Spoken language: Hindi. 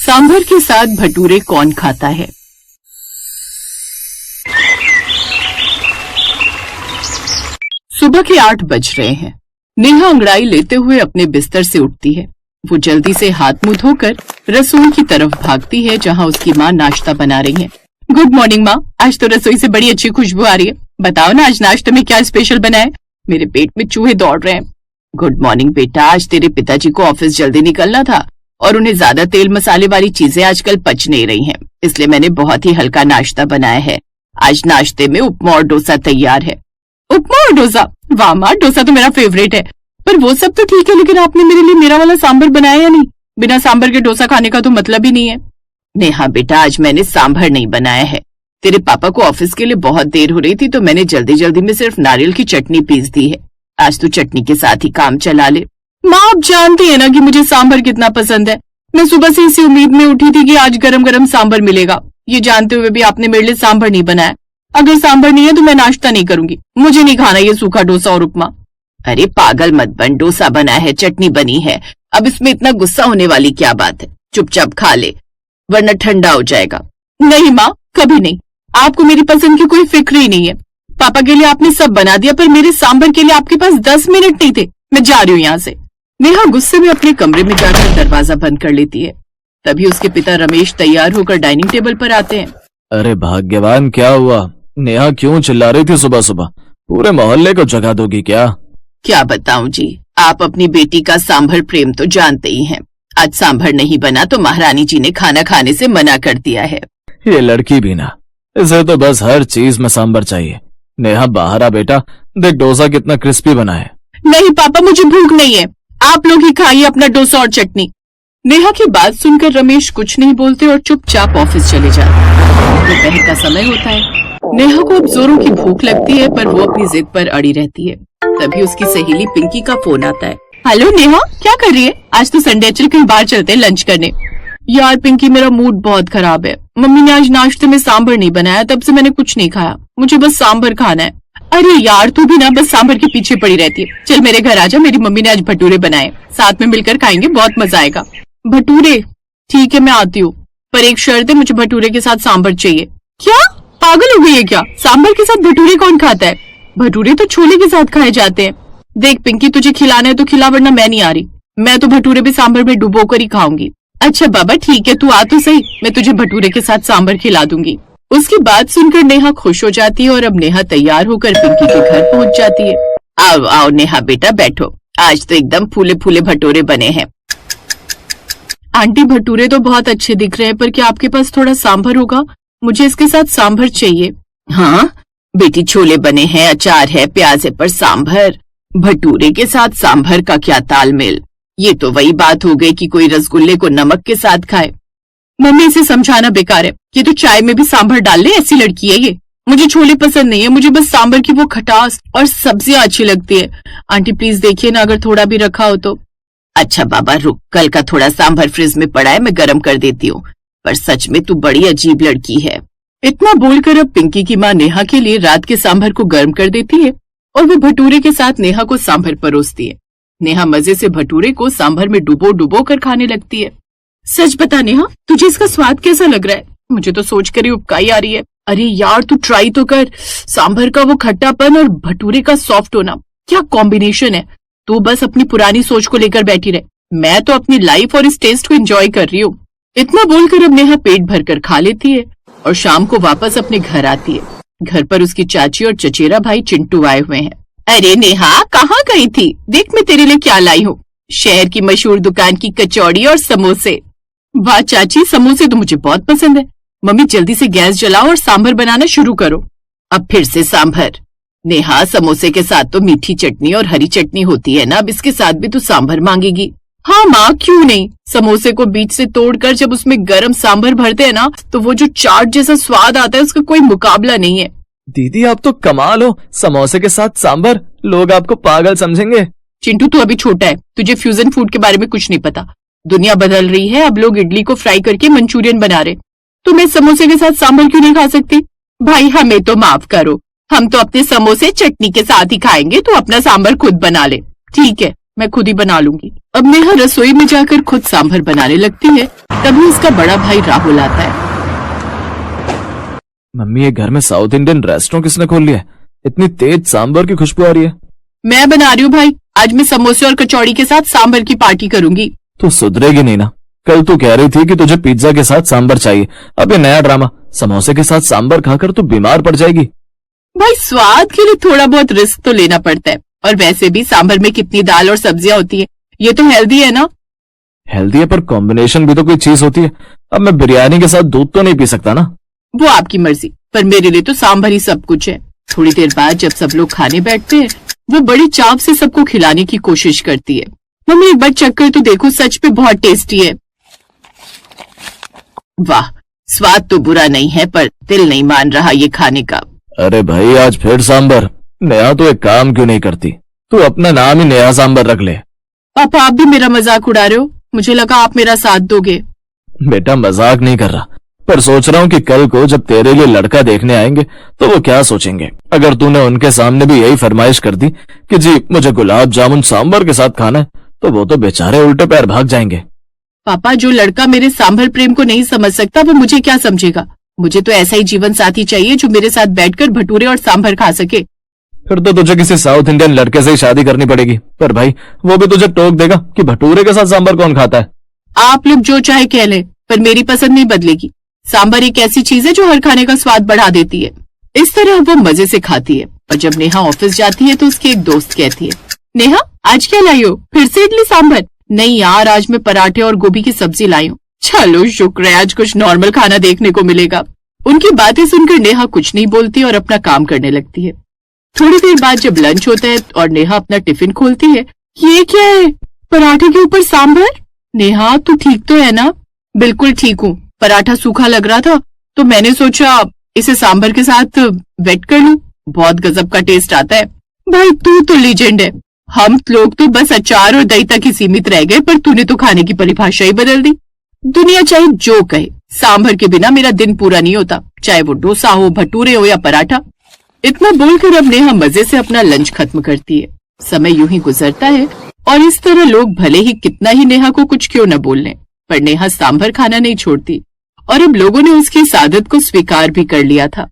सांभर के साथ भटूरे कौन खाता है? सुबह के 8 बज रहे हैं। नेहा अंगड़ाई लेते हुए अपने बिस्तर से उठती है। वो जल्दी से हाथ मुंह धोकर रसोई की तरफ भागती है जहां उसकी माँ नाश्ता बना रही है। गुड मॉर्निंग माँ, आज तो रसोई से बड़ी अच्छी खुशबू आ रही है। बताओ ना आज नाश्ते में क्या स्पेशल बना है? मेरे पेट में चूहे दौड़ रहे हैं। गुड मॉर्निंग बेटा, आज तेरे पिताजी को ऑफिस जल्दी निकलना था और उन्हें ज्यादा तेल मसाले वाली चीजें आजकल पच नहीं रही हैं, इसलिए मैंने बहुत ही हल्का नाश्ता बनाया है। आज नाश्ते में उपमा और डोसा तैयार है। उपमा और डोसा? वाह माँ, डोसा तो मेरा फेवरेट है। पर वो सब तो ठीक है, लेकिन आपने मेरे लिए मेरा वाला सांभर बनाया या नहीं? बिना सांभर के डोसा खाने का तो मतलब ही नहीं है। नेहा बेटा, आज मैंने सांभर नहीं बनाया है। तेरे पापा को ऑफिस के लिए बहुत देर हो रही थी तो मैंने जल्दी जल्दी में सिर्फ नारियल की चटनी पीस दी है। आज तू चटनी के साथ ही काम चला ले। माँ, आप जानती है ना कि मुझे सांभर कितना पसंद है। मैं सुबह से इसी उम्मीद में उठी थी कि आज गरम गरम सांभर मिलेगा। ये जानते हुए भी आपने मेरे लिए सांभर नहीं बनाया। अगर सांभर नहीं है तो मैं नाश्ता नहीं करूंगी। मुझे नहीं खाना ये सूखा डोसा और उपमा। अरे पागल मत बन, डोसा बना है, चटनी बनी है, अब इसमें इतना गुस्सा होने वाली क्या बात है? चुपचाप खा ले वरना ठंडा हो जाएगा। नहीं माँ, कभी नहीं। आपको मेरी पसंद की कोई फिक्र ही नहीं है। पापा के लिए आपने सब बना दिया, पर मेरे सांभर के लिए आपके पास 10 मिनट नहीं थे। मैं जा रही हूँ यहाँ से। नेहा गुस्से में अपने कमरे में जाकर दरवाजा बंद कर लेती है। तभी उसके पिता रमेश तैयार होकर डाइनिंग टेबल पर आते हैं। अरे भाग्यवान, क्या हुआ? नेहा क्यों चिल्ला रही थी सुबह सुबह? पूरे मोहल्ले को जगा दोगी क्या? क्या बताऊं जी, आप अपनी बेटी का सांभर प्रेम तो जानते ही हैं। आज सांभर नहीं बना तो महारानी जी ने खाना खाने से मना कर दिया है। ये लड़की भी ना, इसे तो बस हर चीज में सांभर चाहिए। नेहा बाहर आ बेटा, देख डोसा कितना क्रिस्पी बना है। नहीं पापा, मुझे भूख नहीं है, आप लोग ही खाइए अपना डोसा और चटनी। नेहा की बात सुनकर रमेश कुछ नहीं बोलते और चुपचाप ऑफिस चले जाते। दोपहर का समय होता है। नेहा को अब जोरों की भूख लगती है, पर वो अपनी जिद पर अड़ी रहती है। तभी उसकी सहेली पिंकी का फोन आता है। हेलो नेहा, क्या कर रही है? आज तो संडे, चल कहीं बाहर चलते हैं लंच करने। यार पिंकी, मेरा मूड बहुत खराब है। मम्मी ने आज नाश्ते में सांभर नहीं बनाया, तब से मैंने कुछ नहीं खाया। मुझे बस सांभर खाना है। अरे यार, तू भी ना बस सांभर के पीछे पड़ी रहती है। चल मेरे घर आजा, मेरी मम्मी ने आज भटूरे बनाए, साथ में मिलकर खाएंगे, बहुत मजा आएगा। भटूरे? ठीक है, मैं आती हूँ, पर एक शर्त है, मुझे भटूरे के साथ सांभर चाहिए। क्या पागल हो गई है क्या? सांभर के साथ भटूरे कौन खाता है? भटूरे तो छोले के साथ खाए जाते हैं। देख पिंकी, तुझे खिलाना है तो खिला, वरना मैं नहीं आ रही। मैं तो भटूरे भी सांभर में डुबो कर ही खाऊंगी। अच्छा बाबा ठीक है, तू आ तो सही, मैं तुझे भटूरे के साथ सांभर खिला दूंगी। उसकी बात सुनकर नेहा खुश हो जाती है और अब नेहा तैयार होकर पिंकी के घर पहुंच जाती है। आओ आओ नेहा बेटा, बैठो। आज तो एकदम फूले फूले भटूरे बने हैं। आंटी, भटूरे तो बहुत अच्छे दिख रहे हैं, पर क्या आपके पास थोड़ा सांभर होगा? मुझे इसके साथ सांभर चाहिए। हाँ बेटी, छोले बने हैं, अचार है, प्याज है, पर सांभर? भटूरे के साथ सांभर का क्या तालमेल? ये तो वही बात हो गई कि कोई रसगुल्ले को नमक के साथ खाए। मम्मी, इसे समझाना बेकार है। ये तो चाय में भी सांभर डाल ले, ऐसी लड़की है ये। मुझे छोले पसंद नहीं है, मुझे बस सांभर की वो खटास और सब्जियां अच्छी लगती है। आंटी प्लीज देखिए ना, अगर थोड़ा भी रखा हो तो। अच्छा बाबा रुक, कल का थोड़ा सांभर फ्रिज में पड़ा है, मैं गर्म कर देती हूँ। पर सच में तू बड़ी अजीब लड़की है। इतना बोलकर अब पिंकी की माँ नेहा के लिए रात के सांभर को गर्म कर देती है और वो भटूरे के साथ नेहा को सांभर परोसती है। नेहा मजे से भटूरे को सांभर में डुबो डुबो कर खाने लगती है। सच बता नेहा, तुझे इसका स्वाद कैसा लग रहा है? मुझे तो सोचकर ही उबकाई आ रही है। अरे यार, तू ट्राई तो कर। सांभर का वो खट्टापन और भटूरे का सॉफ्ट होना, क्या कॉम्बिनेशन है। तू बस अपनी पुरानी सोच को लेकर बैठी रहे, मैं तो अपनी लाइफ और इस टेस्ट को एंजॉय कर रही हूँ। इतना बोलकर अब नेहा पेट भरकर खा लेती है और शाम को वापस अपने घर आती है। घर पर उसकी चाची और चचेरा भाई चिंटू आए हुए हैं। अरे नेहा, कहाँ गई थी? देख मैं तेरे लिए क्या लाई हूँ। शहर की मशहूर दुकान की कचौड़ी और समोसे। वाह चाची, समोसे तो मुझे बहुत पसंद है। मम्मी जल्दी से गैस जलाओ और सांभर बनाना शुरू करो। अब फिर से सांभर? नेहा, समोसे के साथ तो मीठी चटनी और हरी चटनी होती है ना, अब इसके साथ भी तू सांभर मांगेगी? हाँ माँ, क्यों नहीं। समोसे को बीच से तोड़कर जब उसमें गरम सांभर भरते हैं ना, तो वो जो चाट जैसा स्वाद आता है, उसका कोई मुकाबला नहीं है। दीदी आप तो कमाल हो, समोसे के साथ सांभर, लोग आपको पागल समझेंगे। चिंटू तू अभी छोटा है, तुझे फ्यूजन फूड के बारे में कुछ नहीं पता। दुनिया बदल रही है, अब लोग इडली को फ्राई करके मंचूरियन बना रहे, तो मैं समोसे के साथ सांभर क्यों नहीं खा सकती? भाई हमें तो माफ करो, हम तो अपने समोसे चटनी के साथ ही खाएंगे, तो अपना सांभर खुद बना ले। ठीक है, मैं खुद ही बना लूंगी। अब नेहा रसोई में जाकर खुद सांभर बनाने लगती है। तभी उसका बड़ा भाई राहुल आता है। मम्मी, ये घर में साउथ इंडियन रेस्टोरेंट किसने खोल लिया है? इतनी तेज सांभर की खुशबू आ रही है। मैं बना रही हूँ भाई, आज मैं समोसे और कचौड़ी के साथ सांभर की पार्टी करूंगी। तू सुधरेगी नहीं ना? कल तू कह रही थी कि तुझे पिज्जा के साथ सांभर चाहिए, अब ये नया ड्रामा, समोसे के साथ सांभर खाकर तू बीमार पड़ जाएगी। भाई स्वाद के लिए थोड़ा बहुत रिस्क तो लेना पड़ता है, और वैसे भी सांभर में कितनी दाल और सब्जियां होती है, ये तो हेल्दी है ना। हेल्दी है पर कॉम्बिनेशन भी तो कोई चीज होती है। अब मैं बिरयानी के साथ दूध तो नहीं पी सकता ना। वो आपकी मर्जी, पर मेरे लिए तो सांभर ही सब कुछ है। थोड़ी देर बाद जब सब लोग खाने बैठते हैं, वो बड़ी चाव से सबको खिलाने की कोशिश करती है। मम्मी एक बार चक्कर तो देखो, सच में बहुत टेस्टी है। वाह, स्वाद तो बुरा नहीं है, पर दिल नहीं मान रहा ये खाने का। अरे भाई, आज फिर सांभर। नेहा तो एक काम क्यों नहीं करती? तू अपना नाम ही नेहा सांभर रख ले। पापा, आप भी मेरा मजाक उड़ा रहे हो? मुझे लगा आप मेरा साथ दोगे। बेटा, मजाक नहीं कर रहा, पर सोच रहा हूँ कि कल को जब तेरे लिए लड़का देखने आएंगे तो वो क्या सोचेंगे। अगर तूने उनके सामने भी यही फरमाइश कर दी कि जी मुझे गुलाब जामुन सांभर के साथ खाना है, तो वो तो बेचारे उल्टे पैर भाग जाएंगे। पापा, जो लड़का मेरे सांभर प्रेम को नहीं समझ सकता वो मुझे क्या समझेगा? मुझे तो ऐसा ही जीवन साथी चाहिए जो मेरे साथ बैठकर भटूरे और सांभर खा सके। फिर तो तुझे किसी साउथ इंडियन लड़के से ही शादी करनी पड़ेगी। पर भाई, वो भी तुझे टोक देगा कि भटूरे के साथ सांभर कौन खाता है। आप लोग जो चाहे कह लें, पर मेरी पसंद नहीं बदलेगी। सांभर एक ऐसी चीज है जो हर खाने का स्वाद बढ़ा देती है। इस तरह वो मजे से खाती है। और जब नेहा ऑफिस जाती है तो उसकी एक दोस्त कहती है, नेहा आज क्या लाई हो? फिर से इडली सांभर? नहीं यार, आज मैं पराठे और गोभी की सब्जी लाई हूँ। चलो शुक्र है, आज कुछ नॉर्मल खाना देखने को मिलेगा। उनकी बातें सुनकर नेहा कुछ नहीं बोलती और अपना काम करने लगती है। थोड़ी देर बाद जब लंच होता है और नेहा अपना टिफिन खोलती है, ये क्या है? पराठे के ऊपर सांभर? नेहा, तू ठीक तो है ना? बिल्कुल ठीक हूँ। पराठा सूखा लग रहा था तो मैंने सोचा इसे सांभर के साथ वेट कर लूं। बहुत गजब का टेस्ट आता है। भाई तू तो लीजेंड है। हम लोग तो बस अचार और दही तक ही सीमित रह गए, पर तूने तो खाने की परिभाषा ही बदल दी। दुनिया चाहे जो कहे, सांभर के बिना मेरा दिन पूरा नहीं होता, चाहे वो डोसा हो, भटूरे हो या पराठा। इतना बोलकर अब नेहा मजे से अपना लंच खत्म करती है। समय यूं ही गुजरता है और इस तरह लोग भले ही कितना ही नेहा को कुछ क्यों न बोल लें, पर नेहा सांभर खाना नहीं छोड़ती और अब लोगों ने उसकी इस आदत को स्वीकार भी कर लिया था।